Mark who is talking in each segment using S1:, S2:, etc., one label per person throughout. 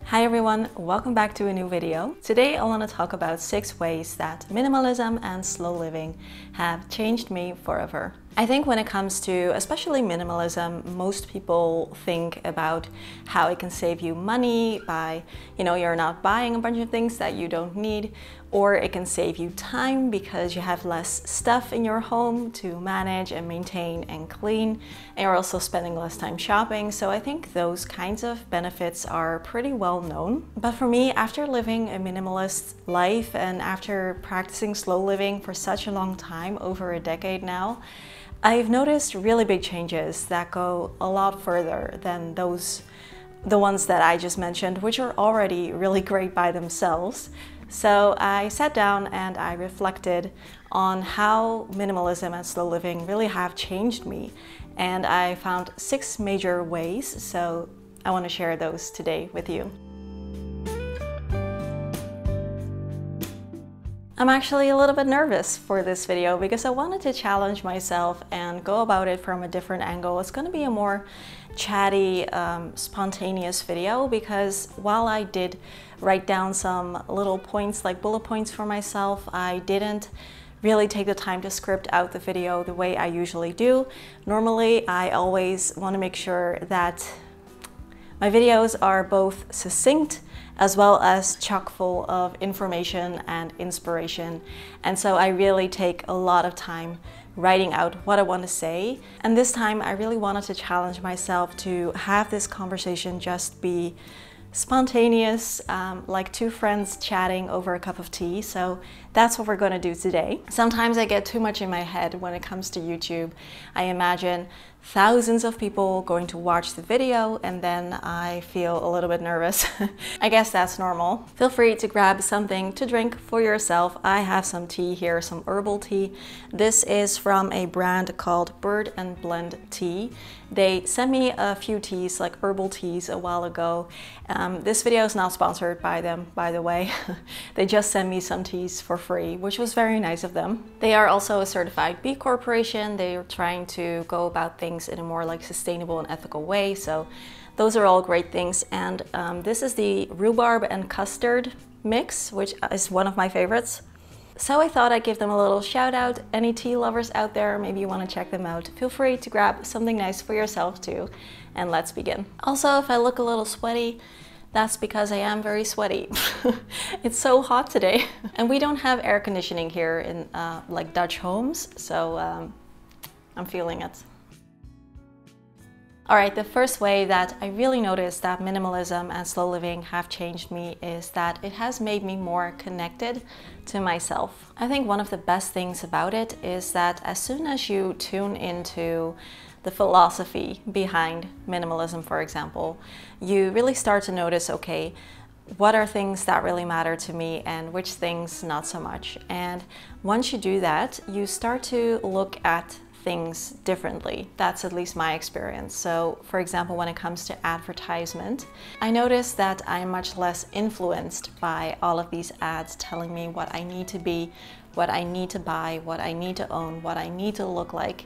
S1: Hi everyone, welcome back to a new video. Today I want to talk about 6 ways that minimalism and slow living have changed me forever. I think when it comes to especially minimalism, most people think about how it can save you money by, you're not buying a bunch of things that you don't need, or it can save you time because you have less stuff in your home to manage and maintain and clean, and you're also spending less time shopping. So I think those kinds of benefits are pretty well known. But for me, after living a minimalist life and after practicing slow living for such a long time, over a decade now, I've noticed really big changes that go a lot further than the ones that I just mentioned, which are already really great by themselves. So I sat down and I reflected on how minimalism and slow living really have changed me. And I found 6 major ways, so I want to share those today with you. I'm actually a little bit nervous for this video because I wanted to challenge myself and go about it from a different angle. It's going to be a more chatty, spontaneous video because while I did write down some little points like bullet points for myself, I didn't really take the time to script out the video the way I usually do. Normally, I always want to make sure that my videos are both succinct as well as chock full of information and inspiration. And so I really take a lot of time writing out what I want to say. And this time I really wanted to challenge myself to have this conversation just be spontaneous, like 2 friends chatting over a cup of tea. So that's what we're going to do today. Sometimes I get too much in my head when it comes to YouTube. I imagine thousands of people going to watch the video and then I feel a little bit nervous. I guess that's normal. Feel free to grab something to drink for yourself. I have some tea here, some herbal tea. This is from a brand called Bird and Blend Tea. They sent me a few teas, like herbal teas, a while ago. This video is not sponsored by them, by the way. They just sent me some teas for free, which was very nice of them. They are also a certified B Corporation. They're trying to go about things in a more like sustainable and ethical way. So those are all great things. And this is the rhubarb and custard mix, which is one of my favorites. So I thought I'd give them a little shout out. Any tea lovers out there, maybe you want to check them out. Feel free to grab something nice for yourself too. And let's begin. Also, if I look a little sweaty, that's because I am very sweaty. It's so hot today. And we don't have air conditioning here in like Dutch homes, so I'm feeling it. All right, the first way that I really noticed that minimalism and slow living have changed me is that it has made me more connected to myself. I think one of the best things about it is that as soon as you tune into the philosophy behind minimalism, for example, you really start to notice, okay, what are things that really matter to me and which things not so much. And once you do that, you start to look at things differently. That's at least my experience. So for example, when it comes to advertisement, I noticed that I'm much less influenced by all of these ads telling me what I need to be, what I need to buy, what I need to own, what I need to look like.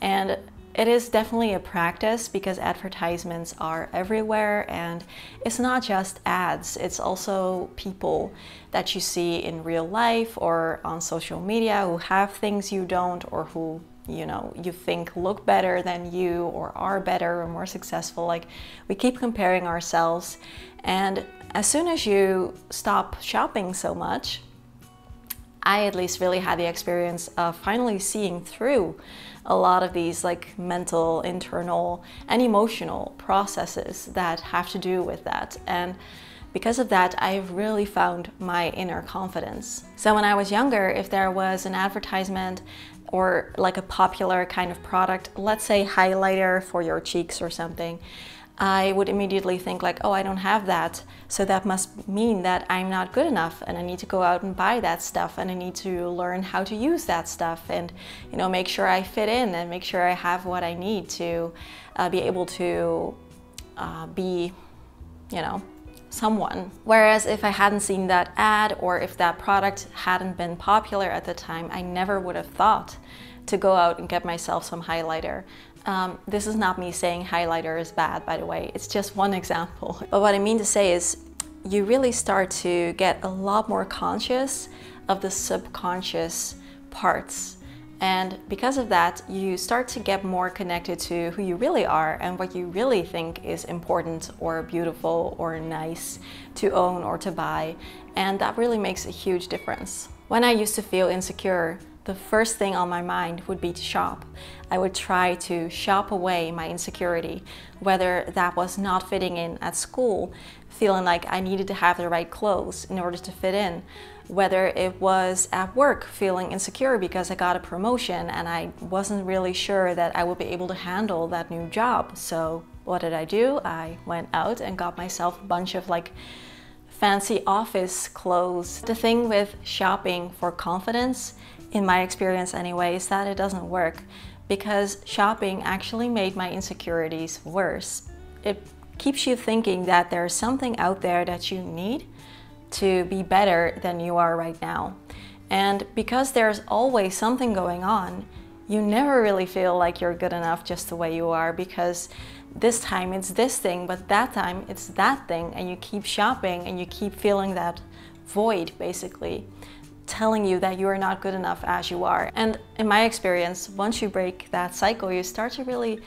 S1: And it is definitely a practice because advertisements are everywhere, and it's not just ads, it's also people that you see in real life or on social media who have things you don't, or who you think look better than you or are better or more successful. Like, we keep comparing ourselves, and as soon as you stop shopping so much, I at least really had the experience of finally seeing through a lot of these like mental, internal and emotional processes that have to do with that. And because of that, I've really found my inner confidence. So when I was younger, if there was an advertisement or like a popular kind of product, let's say highlighter for your cheeks or something, I would immediately think like, oh, I don't have that, so that must mean that I'm not good enough and I need to go out and buy that stuff, and I need to learn how to use that stuff, and make sure I fit in and make sure I have what I need to be able to be someone. Whereas if I hadn't seen that ad, or if that product hadn't been popular at the time, I never would have thought to go out and get myself some highlighter. This is not me saying highlighter is bad, by the way. It's just one example. But what I mean to say is, you really start to get a lot more conscious of the subconscious parts. And because of that, you start to get more connected to who you really are and what you really think is important or beautiful or nice to own or to buy. And that really makes a huge difference. When I used to feel insecure, the first thing on my mind would be to shop. I would try to shop away my insecurity, whether that was not fitting in at school, feeling like I needed to have the right clothes in order to fit in, whether it was at work feeling insecure because I got a promotion and I wasn't really sure that I would be able to handle that new job. So what did I do? I went out and got myself a bunch of like fancy office clothes. The thing with shopping for confidence, in my experience anyway, is that it doesn't work, because shopping actually made my insecurities worse. It keeps you thinking that there's something out there that you need to be better than you are right now. And because there's always something going on, you never really feel like you're good enough just the way you are, because this time it's this thing, but that time it's that thing, and you keep shopping and you keep feeling that void, basically telling you that you are not good enough as you are. And in my experience, once you break that cycle, you start to really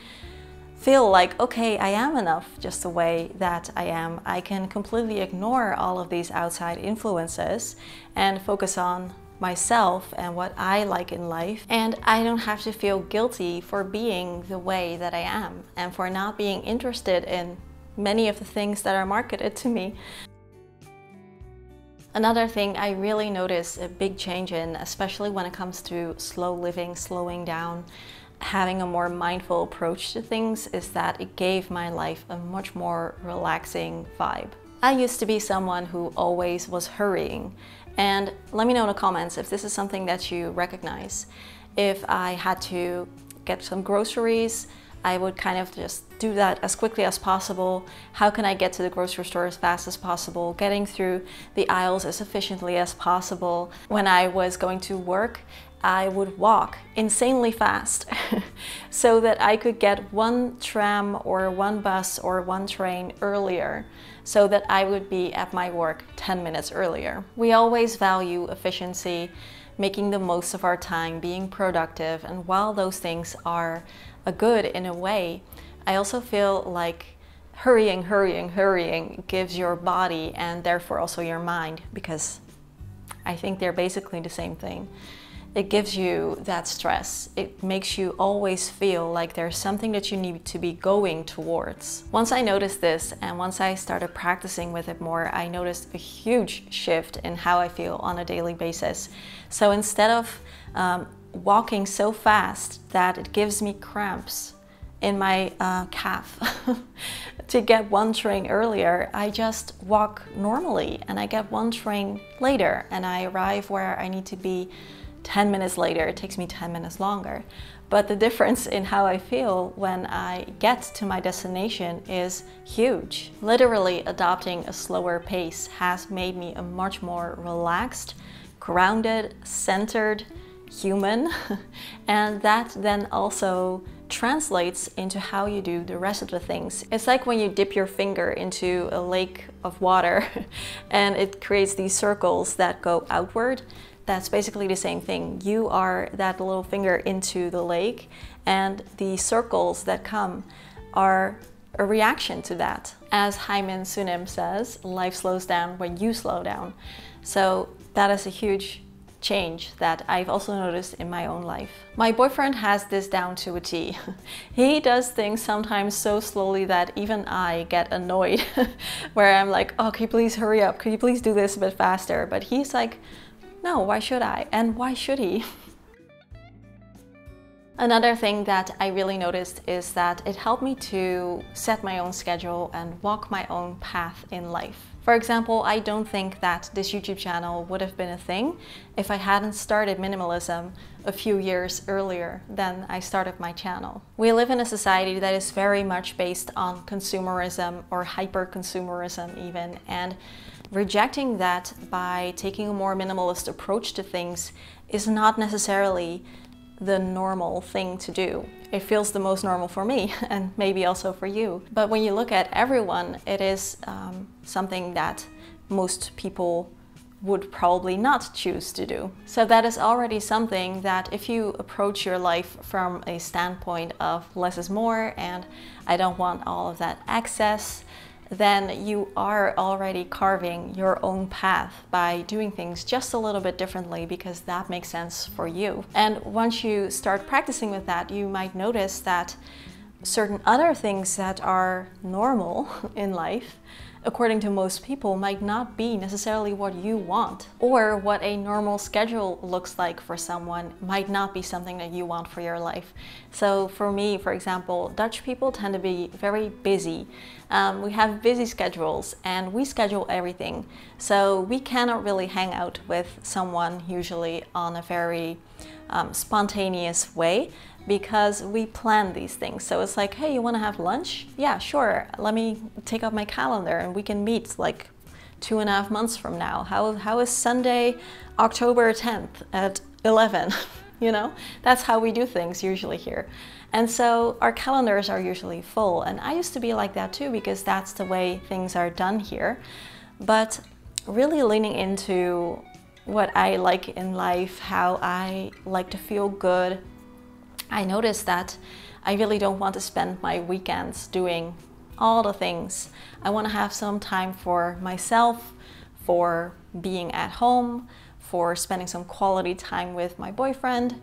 S1: feel like, okay, I am enough just the way that I am. I can completely ignore all of these outside influences and focus on myself and what I like in life. And I don't have to feel guilty for being the way that I am and for not being interested in many of the things that are marketed to me. Another thing I really notice a big change in, especially when it comes to slow living, slowing down, having a more mindful approach to things, is that it gave my life a much more relaxing vibe. I used to be someone who always was hurrying, and let me know in the comments if this is something that you recognize. If I had to get some groceries, I would kind of just do that as quickly as possible. How can I get to the grocery store as fast as possible? Getting through the aisles as efficiently as possible. When I was going to work, I would walk insanely fast so that I could get one tram or one bus or one train earlier, so that I would be at my work 10 minutes earlier. We always value efficiency, making the most of our time, being productive, and while those things are a good in a way, I also feel like hurrying gives your body, and therefore also your mind, because I think they're basically the same thing. It gives you that stress. It makes you always feel like there's something that you need to be going towards. Once I noticed this, and once I started practicing with it more, I noticed a huge shift in how I feel on a daily basis. So instead of walking so fast that it gives me cramps in my calf to get one train earlier, I just walk normally and I get one train later and I arrive where I need to be 10 minutes later. It takes me 10 minutes longer. But the difference in how I feel when I get to my destination is huge. Literally adopting a slower pace has made me a much more relaxed, grounded, centered human. And that then also translates into how you do the rest of the things. It's like when you dip your finger into a lake of water and it creates these circles that go outward. That's basically the same thing. You are that little finger into the lake, and the circles that come are a reaction to that. As Hyman Sunim says, life slows down when you slow down. So that is a huge change that I've also noticed in my own life. My boyfriend has this down to a T. He does things sometimes so slowly that even I get annoyed where I'm like, oh, can you please hurry up? Could you please do this a bit faster? But he's like, no, why should I? And why should he? Another thing that I really noticed is that it helped me to set my own schedule and walk my own path in life. For example, I don't think that this YouTube channel would have been a thing if I hadn't started minimalism a few years earlier than I started my channel. We live in a society that is very much based on consumerism, or hyper-consumerism even, and rejecting that by taking a more minimalist approach to things is not necessarily the normal thing to do. It feels the most normal for me, and maybe also for you. But when you look at everyone, it is something that most people would probably not choose to do. So that is already something that if you approach your life from a standpoint of less is more and I don't want all of that excess, then you are already carving your own path by doing things just a little bit differently because that makes sense for you. And once you start practicing with that, you might notice that certain other things that are normal in life, according to most people, might not be necessarily what you want, or what a normal schedule looks like for someone might not be something that you want for your life. So for me, for example, Dutch people tend to be very busy. We have busy schedules and we schedule everything. So we cannot really hang out with someone usually on a very spontaneous way, because we plan these things. So it's like, hey, you want to have lunch? Yeah, sure. Let me take out my calendar and we can meet like 2.5 months from now. How is Sunday, October 10th at 11? You know, that's how we do things usually here. And so our calendars are usually full. And I used to be like that too, because that's the way things are done here. But really leaning into what I like in life, how I like to feel good, I noticed that I really don't want to spend my weekends doing all the things. I want to have some time for myself, for being at home, for spending some quality time with my boyfriend.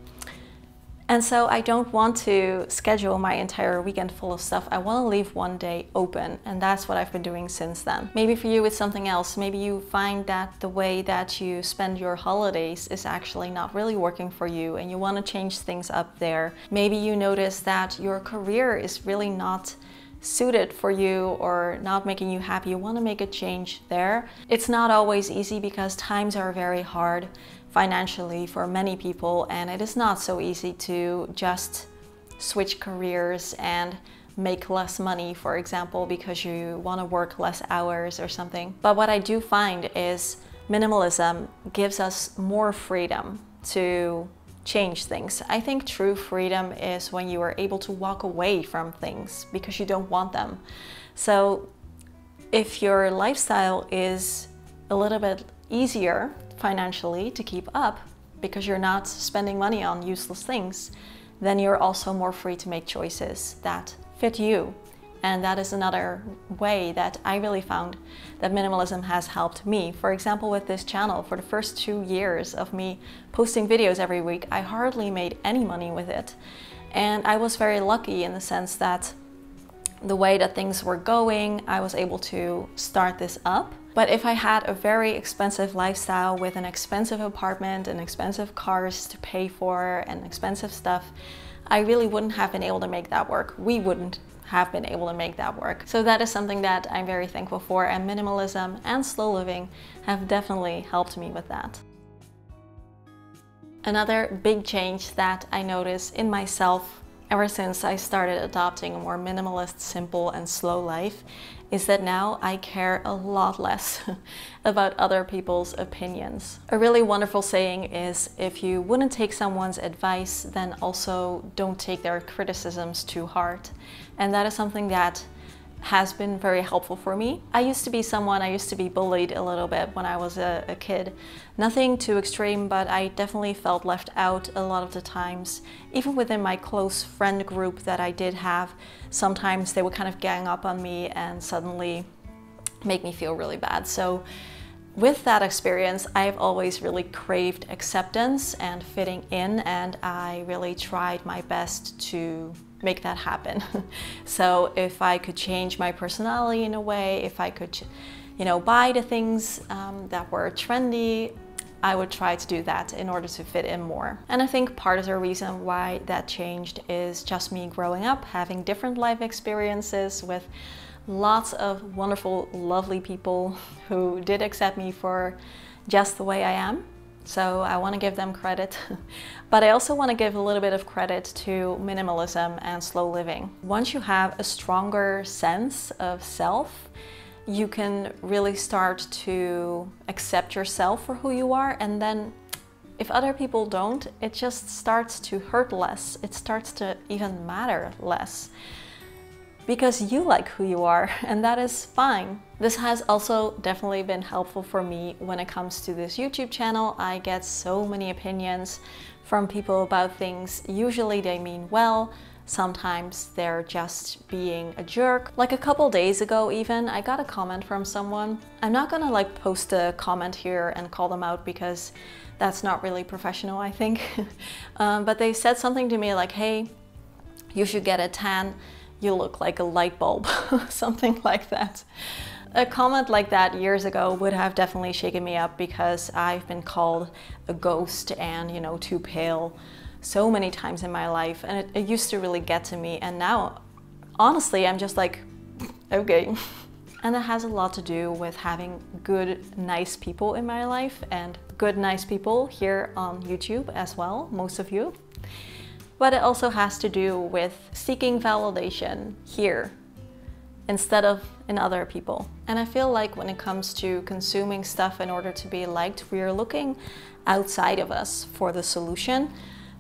S1: And so I don't want to schedule my entire weekend full of stuff. I want to leave one day open, and that's what I've been doing since then. Maybe for you it's something else. Maybe you find that the way that you spend your holidays is actually not really working for you and you want to change things up there. Maybe you notice that your career is really not suited for you or not making you happy. You want to make a change there. It's not always easy because times are very hard financially for many people, and it is not so easy to just switch careers and make less money, for example, because you want to work less hours or something. But what I do find is minimalism gives us more freedom to change things. I think true freedom is when you are able to walk away from things because you don't want them. So if your lifestyle is a little bit easier financially to keep up because you're not spending money on useless things, then you're also more free to make choices that fit you. And that is another way that I really found that minimalism has helped me. For example, with this channel, for the first 2 years of me posting videos every week, I hardly made any money with it. And I was very lucky in the sense that the way that things were going, I was able to start this up. But if I had a very expensive lifestyle with an expensive apartment and expensive cars to pay for and expensive stuff, I really wouldn't have been able to make that work. We wouldn't have been able to make that work. So that is something that I'm very thankful for, and minimalism and slow living have definitely helped me with that. Another big change that I notice in myself ever since I started adopting a more minimalist, simple and slow life is that now I care a lot less about other people's opinions. A really wonderful saying is, if you wouldn't take someone's advice, then also don't take their criticisms too hard. And that is something that has been very helpful for me. I used to be bullied a little bit when I was a kid. Nothing too extreme, but I definitely felt left out a lot of the times. Even within my close friend group that I did have, sometimes they would kind of gang up on me and suddenly make me feel really bad. So with that experience, I've always really craved acceptance and fitting in, and I really tried my best to make that happen. So if I could change my personality in a way, if I could, buy the things that were trendy, I would try to do that in order to fit in more. And I think part of the reason why that changed is just me growing up, having different life experiences with lots of wonderful, lovely people who did accept me for just the way I am. So I want to give them credit. But I also want to give a little bit of credit to minimalism and slow living. Once you have a stronger sense of self, you can really start to accept yourself for who you are. And then if other people don't, it just starts to hurt less. It starts to even matter less. because you like who you are, and that is fine. This has also definitely been helpful for me when it comes to this YouTube channel. I get so many opinions from people about things. Usually they mean well, sometimes they're just being a jerk. Like a couple days ago even, I got a comment from someone. I'm not gonna like post a comment here and call them out because that's not really professional, I think. But they said something to me like, hey, you should get a tan, you look like a light bulb, something like that. A comment like that years ago would have definitely shaken me up because I've been called a ghost and, you know, too pale so many times in my life, and it used to really get to me, and now honestly I'm just like, okay. And that has a lot to do with having good, nice people in my life, and good, nice people here on YouTube as well, most of you. But it also has to do with seeking validation here instead of in other people. And I feel like when it comes to consuming stuff in order to be liked, we are looking outside of us for the solution.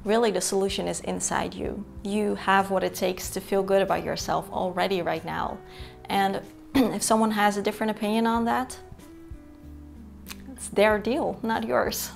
S1: Really, the solution is inside you. You have what it takes to feel good about yourself already right now. And if someone has a different opinion on that, it's their deal, not yours.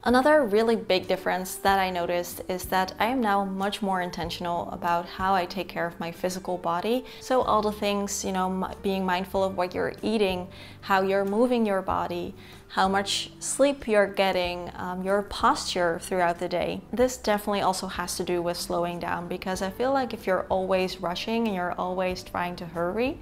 S1: Another really big difference that I noticed is that I am now much more intentional about how I take care of my physical body. So all the things, you know, being mindful of what you're eating, how you're moving your body, how much sleep you're getting, your posture throughout the day. This definitely also has to do with slowing down, because I feel like if you're always rushing and you're always trying to hurry,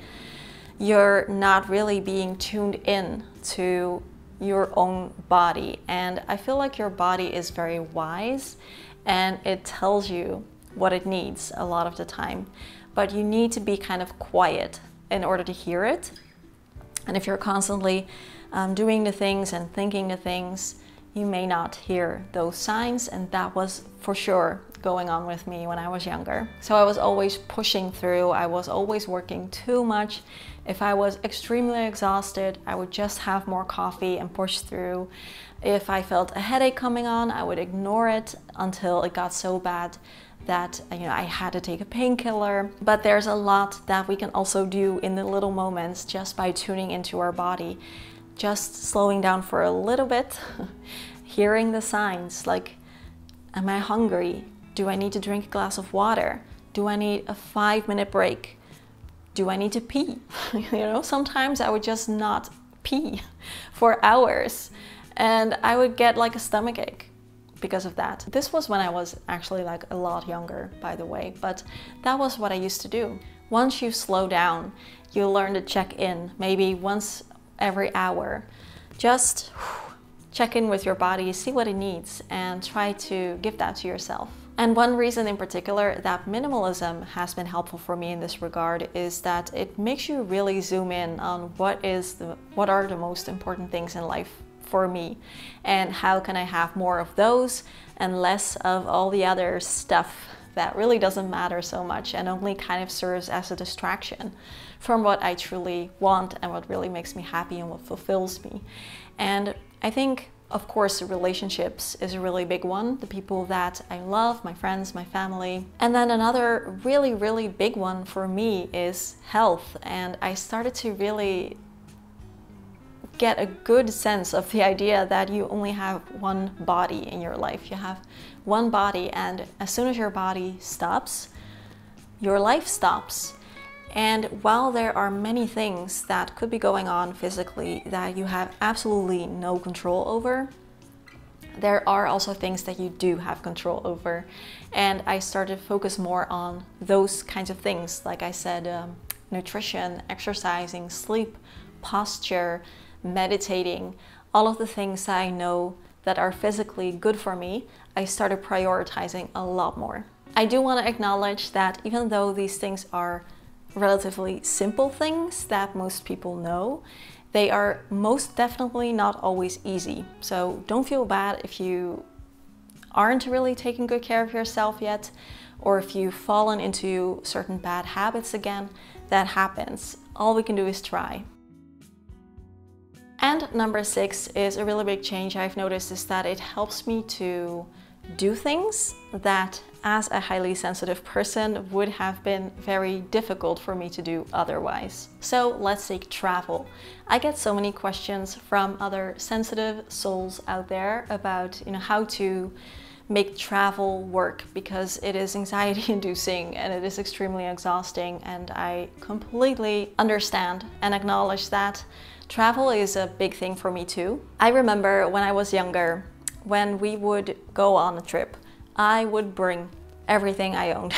S1: you're not really being tuned in to your own body. And I feel like your body is very wise and it tells you what it needs a lot of the time, but you need to be kind of quiet in order to hear it. And if you're constantly doing the things and thinking the things, you may not hear those signs, and that was for sure going on with me when I was younger. So I was always pushing through, I was always working too much. If I was extremely exhausted, I would just have more coffee and push through. If I felt a headache coming on, I would ignore it until it got so bad that, you know, I had to take a painkiller. But there's a lot that we can also do in the little moments just by tuning into our body, just slowing down for a little bit, hearing the signs like, am I hungry? Do I need to drink a glass of water? Do I need a 5-minute break? Do I need to pee? You know, sometimes I would just not pee for hours and I would get like a stomach ache because of that. This was when I was actually like a lot younger, by the way, but that was what I used to do. Once you slow down, you learn to check in, maybe once every hour. Just check in with your body, see what it needs, and try to give that to yourself. And one reason in particular that minimalism has been helpful for me in this regard is that it makes you really zoom in on what are the most important things in life for me, and how can I have more of those and less of all the other stuff that really doesn't matter so much and only kind of serves as a distraction from what I truly want and what really makes me happy and what fulfills me. And I think, of course, relationships is a really big one. The people that I love, my friends, my family. And then another really, really big one for me is health. And I started to really get a good sense of the idea that you only have one body in your life. You have one body, and as soon as your body stops, your life stops. And while there are many things that could be going on physically that you have absolutely no control over, there are also things that you do have control over. And I started to focus more on those kinds of things. Like I said, nutrition, exercising, sleep, posture, meditating, all of the things that I know that are physically good for me, I started prioritizing a lot more. I do want to acknowledge that even though these things are relatively simple things that most people know, they are most definitely not always easy. So don't feel bad if you aren't really taking good care of yourself yet, or if you've fallen into certain bad habits again. That happens. All we can do is try. And number 6 is a really big change I've noticed, is that it helps me to do things that as a highly sensitive person would have been very difficult for me to do otherwise. So let's take travel. I get so many questions from other sensitive souls out there about, how to make travel work, because it is anxiety inducing and it is extremely exhausting, and I completely understand and acknowledge that travel is a big thing for me too. I remember when I was younger, when we would go on a trip, I would bring everything I owned.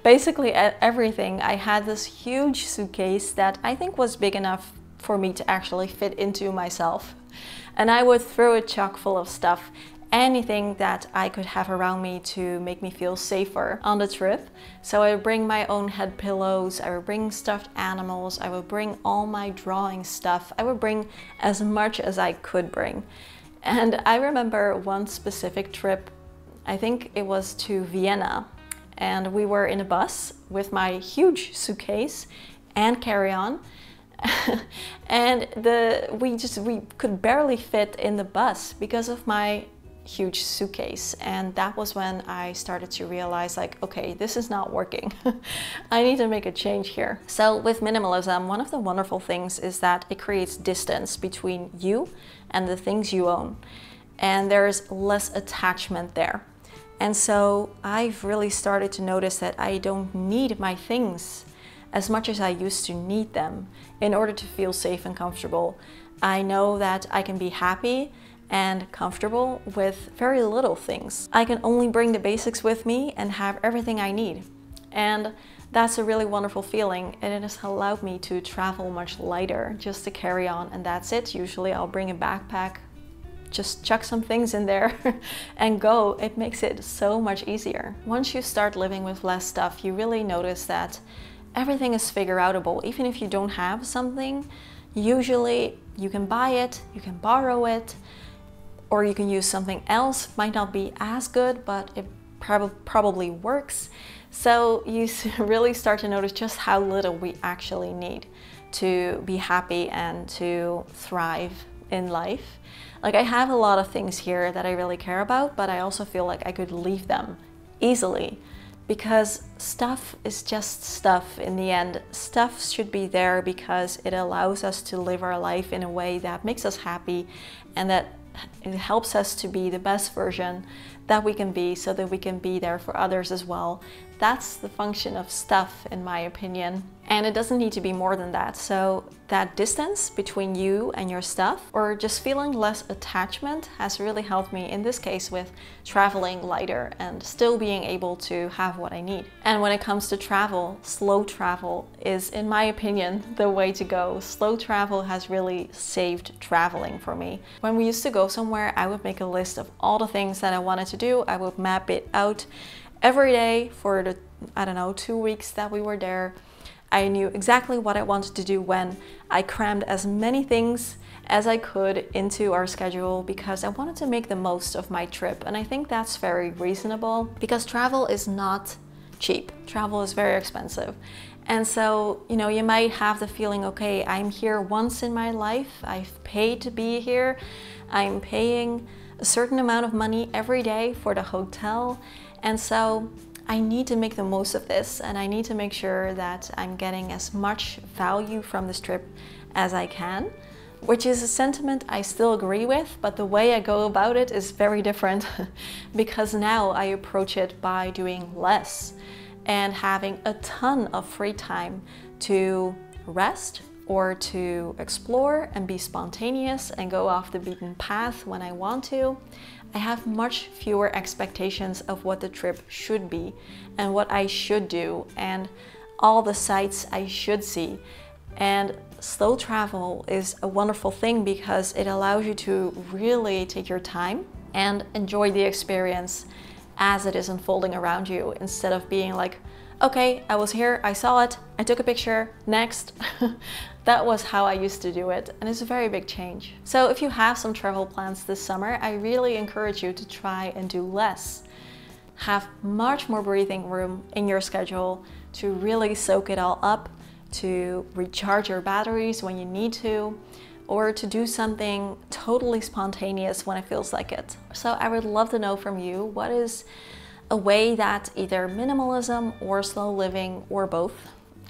S1: Basically everything. I had this huge suitcase that I think was big enough for me to actually fit into myself. And I would throw it chock full of stuff, anything that I could have around me to make me feel safer on the trip. So I would bring my own head pillows, I would bring stuffed animals, I would bring all my drawing stuff, I would bring as much as I could bring. And I remember one specific trip, I think it was to Vienna, and we were in a bus with my huge suitcase and carry-on. And we could barely fit in the bus because of my huge suitcase. And that was when I started to realize, like, okay, this is not working. I need to make a change here. So with minimalism, one of the wonderful things is that it creates distance between you and the things you own, and there's less attachment there. And so I've really started to notice that I don't need my things as much as I used to need them in order to feel safe and comfortable. I know that I can be happy and comfortable with very little things. I can only bring the basics with me and have everything I need. And that's a really wonderful feeling, and it has allowed me to travel much lighter, just to carry on, and that's it. Usually I'll bring a backpack, just chuck some things in there and go. It makes it so much easier. Once you start living with less stuff, you really notice that everything is figure-outable. Even if you don't have something, usually you can buy it, you can borrow it, or you can use something else. Might not be as good, but it probably works. So you really start to notice just how little we actually need to be happy and to thrive in life. Like, I have a lot of things here that I really care about, but I also feel like I could leave them easily, because stuff is just stuff in the end. Stuff should be there because it allows us to live our life in a way that makes us happy, and that it helps us to be the best version that we can be, so that we can be there for others as well. That's the function of stuff, in my opinion. And it doesn't need to be more than that. So that distance between you and your stuff, or just feeling less attachment, has really helped me in this case with traveling lighter and still being able to have what I need. And when it comes to travel, slow travel is, in my opinion, the way to go. Slow travel has really saved traveling for me. When we used to go somewhere, I would make a list of all the things that I wanted to do. I would map it out every day for the, 2 weeks that we were there. I knew exactly what I wanted to do when. I crammed as many things as I could into our schedule because I wanted to make the most of my trip. And I think that's very reasonable, because travel is not cheap. Travel is very expensive. And so, you might have the feeling, okay, I'm here once in my life. I've paid to be here. I'm paying a certain amount of money every day for the hotel. And so I need to make the most of this, and I need to make sure that I'm getting as much value from this trip as I can, which is a sentiment I still agree with, but the way I go about it is very different because now I approach it by doing less and having a ton of free time to rest or to explore and be spontaneous and go off the beaten path when I want to. I have much fewer expectations of what the trip should be and what I should do and all the sights I should see. And slow travel is a wonderful thing because it allows you to really take your time and enjoy the experience as it is unfolding around you, instead of being like, okay, I was here, I saw it, I took a picture, next. That was how I used to do it, and it's a very big change. So if you have some travel plans this summer, I really encourage you to try and do less. Have much more breathing room in your schedule to really soak it all up, to recharge your batteries when you need to, or to do something totally spontaneous when it feels like it. So I would love to know from you, what is a way that either minimalism or slow living or both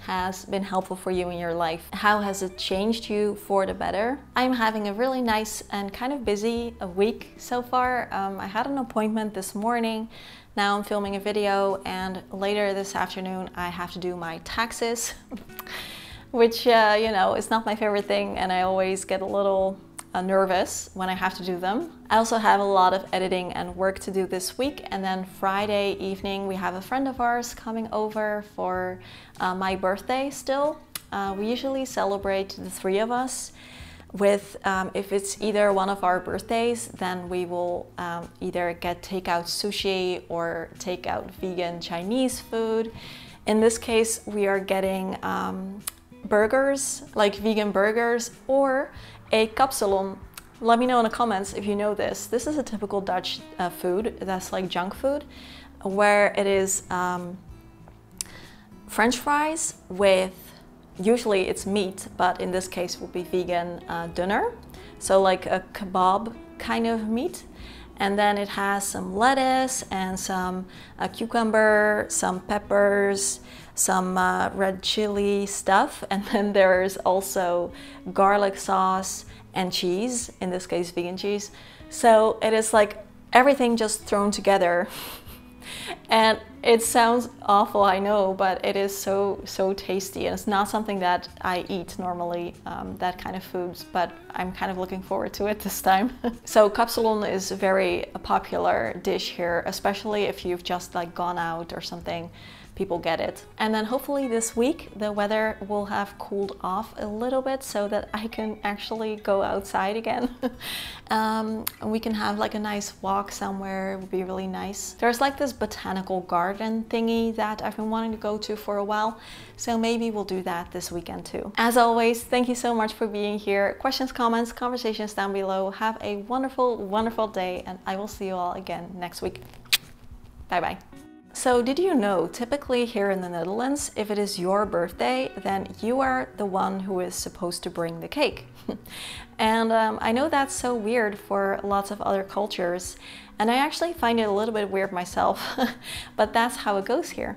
S1: has been helpful for you in your life? How has it changed you for the better? I'm having a really nice and kind of busy week so far. I had an appointment this morning. Now I'm filming a video, and later this afternoon I have to do my taxes, which, you know, is not my favorite thing, and I always get a little nervous when I have to do them. I also have a lot of editing and work to do this week, and then Friday evening we have a friend of ours coming over for my birthday still. We usually celebrate the three of us with, if it's either one of our birthdays, then we will either get takeout sushi or take out vegan Chinese food. In this case, we are getting burgers, like vegan burgers, or a Capsule. Let me know in the comments if you know this. This is a typical Dutch food that's like junk food, where it is French fries with, usually it's meat, but in this case will be vegan dinner. So like a kebab kind of meat. And then it has some lettuce and some cucumber, some peppers, some red chili stuff. And then there's also garlic sauce and cheese, in this case vegan cheese. So it is like everything just thrown together. And it sounds awful, I know, but it is so tasty, and it's not something that I eat normally, that kind of foods, but I'm kind of looking forward to it this time. So Capsule is a very popular dish here, especially if you've just like gone out or something. People get it. And then hopefully this week the weather will have cooled off a little bit so that I can actually go outside again. And we can have like a nice walk somewhere. It would be really nice. There's like this botanical garden thingy that I've been wanting to go to for a while, so maybe we'll do that this weekend too. As always, thank you so much for being here. Questions, comments, conversations down below. Have a wonderful, wonderful day, and I will see you all again next week. Bye bye. So did you know, typically here in the Netherlands, if it is your birthday, then you are the one who is supposed to bring the cake. And I know that's so weird for lots of other cultures, and I actually find it a little bit weird myself, but that's how it goes here.